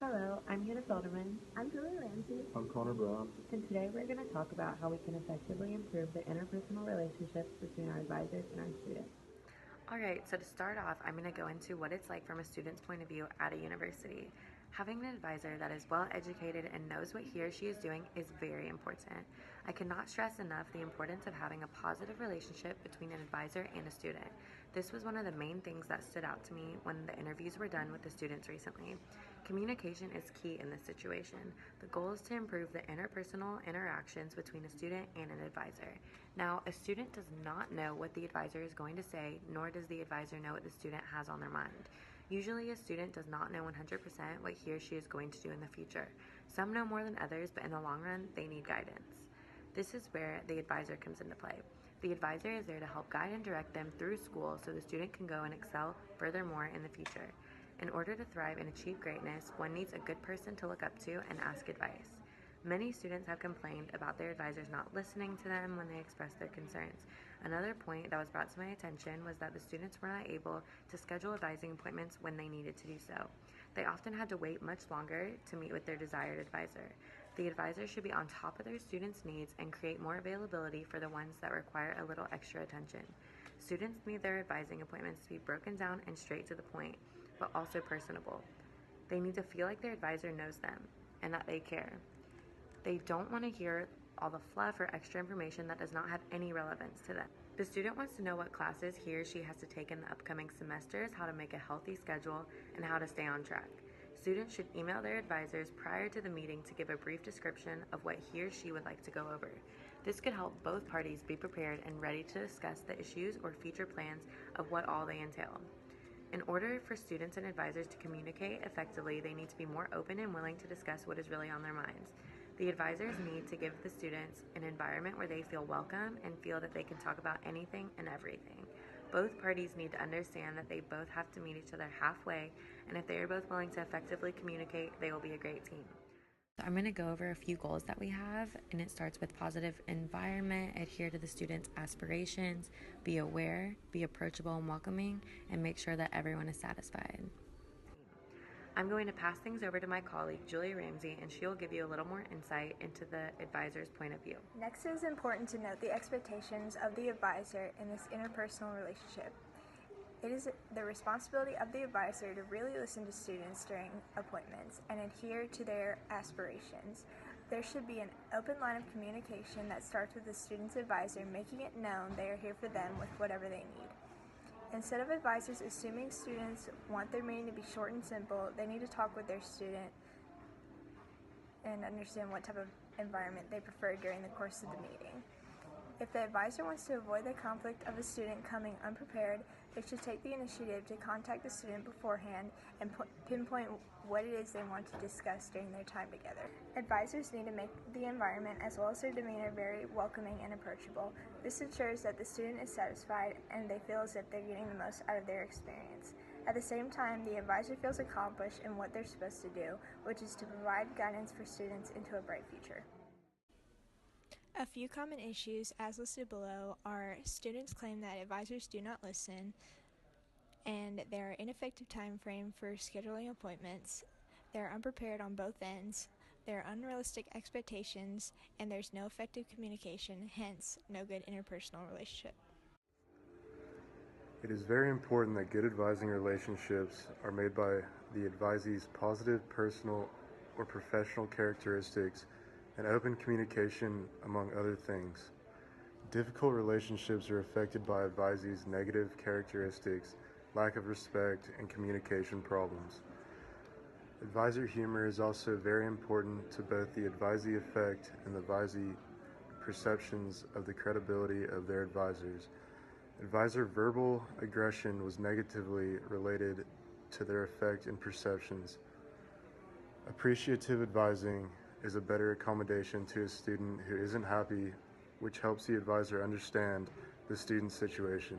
Hello, I'm Hannah Felderman, I'm Julie Ramsey. I'm Connor Brown. and today we're going to talk about how we can effectively improve the interpersonal relationships between our advisors and our students. Alright, so to start off, I'm going to go into what it's like from a student's point of view at a university. Having an advisor that is well educated and knows what he or she is doing is very important. I cannot stress enough the importance of having a positive relationship between an advisor and a student. This was one of the main things that stood out to me when the interviews were done with the students recently. Communication is key in this situation. The goal is to improve the interpersonal interactions between a student and an advisor. Now, a student does not know what the advisor is going to say, nor does the advisor know what the student has on their mind. Usually, a student does not know 100% what he or she is going to do in the future. Some know more than others, but in the long run, they need guidance. This is where the advisor comes into play. The advisor is there to help guide and direct them through school so the student can go and excel furthermore in the future. In order to thrive and achieve greatness, one needs a good person to look up to and ask advice. Many students have complained about their advisors not listening to them when they express their concerns. Another point that was brought to my attention was that the students were not able to schedule advising appointments when they needed to do so. They often had to wait much longer to meet with their desired advisor. The advisor should be on top of their students' needs and create more availability for the ones that require a little extra attention. Students need their advising appointments to be broken down and straight to the point, but also personable. They need to feel like their advisor knows them and that they care. They don't want to hear all the fluff or extra information that does not have any relevance to them. The student wants to know what classes he or she has to take in the upcoming semesters, how to make a healthy schedule, and how to stay on track. Students should email their advisors prior to the meeting to give a brief description of what he or she would like to go over. This could help both parties be prepared and ready to discuss the issues or future plans of what all they entail. In order for students and advisors to communicate effectively, they need to be more open and willing to discuss what is really on their minds. The advisors need to give the students an environment where they feel welcome and feel that they can talk about anything and everything. Both parties need to understand that they both have to meet each other halfway, and if they are both willing to effectively communicate, they will be a great team. So I'm going to go over a few goals that we have, and it starts with positive environment, adhere to the students' aspirations, be aware, be approachable and welcoming, and make sure that everyone is satisfied. I'm going to pass things over to my colleague, Julie Ramsey, and she will give you a little more insight into the advisor's point of view. Next, it is important to note the expectations of the advisor in this interpersonal relationship. It is the responsibility of the advisor to really listen to students during appointments and adhere to their aspirations. There should be an open line of communication that starts with the student's advisor making it known they are here for them with whatever they need. Instead of advisors assuming students want their meeting to be short and simple, they need to talk with their student and understand what type of environment they prefer during the course of the meeting. If the advisor wants to avoid the conflict of a student coming unprepared, they should take the initiative to contact the student beforehand and pinpoint what it is they want to discuss during their time together. Advisors need to make the environment as well as their demeanor very welcoming and approachable. This ensures that the student is satisfied and they feel as if they're getting the most out of their experience. At the same time, the advisor feels accomplished in what they're supposed to do, which is to provide guidance for students into a bright future. A few common issues, as listed below, are students claim that advisors do not listen, and there are ineffective time frame for scheduling appointments, they're unprepared on both ends, there are unrealistic expectations, and there's no effective communication, hence no good interpersonal relationship. It is very important that good advising relationships are made by the advisee's positive personal or professional characteristics and open communication, among other things. Difficult relationships are affected by advisee's negative characteristics, lack of respect, and communication problems. Advisor humor is also very important to both the advisee effect and the advisee perceptions of the credibility of their advisors. Advisor verbal aggression was negatively related to their effect and perceptions. Appreciative advising is a better accommodation to a student who isn't happy, which helps the advisor understand the student's situation.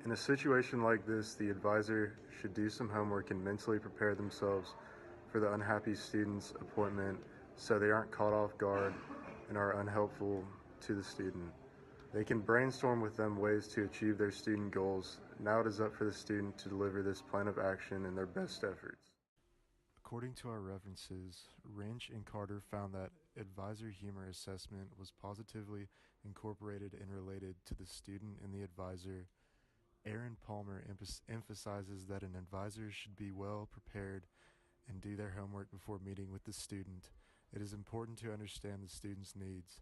In a situation like this, the advisor should do some homework and mentally prepare themselves for the unhappy student's appointment so they aren't caught off guard and are unhelpful to the student. They can brainstorm with them ways to achieve their student goals. Now it is up for the student to deliver this plan of action in their best efforts. According to our references, Wrench and Carter found that advisor humor assessment was positively incorporated and related to the student and the advisor. Aaron Palmer emphasizes that an advisor should be well prepared and do their homework before meeting with the student. It is important to understand the student's needs.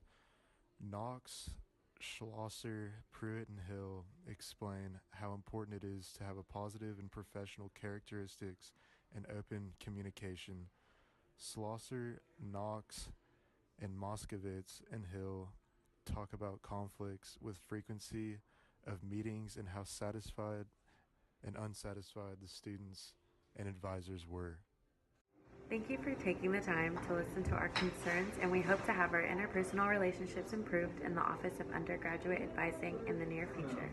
Knox, Schlosser, Pruitt, and Hill explain how important it is to have a positive and professional characteristics and open communication. Schlosser, Knox, and Moskowitz and Hill talk about conflicts with frequency of meetings and how satisfied and unsatisfied the students and advisors were. Thank you for taking the time to listen to our concerns, and we hope to have our interpersonal relationships improved in the Office of Undergraduate Advising in the near future.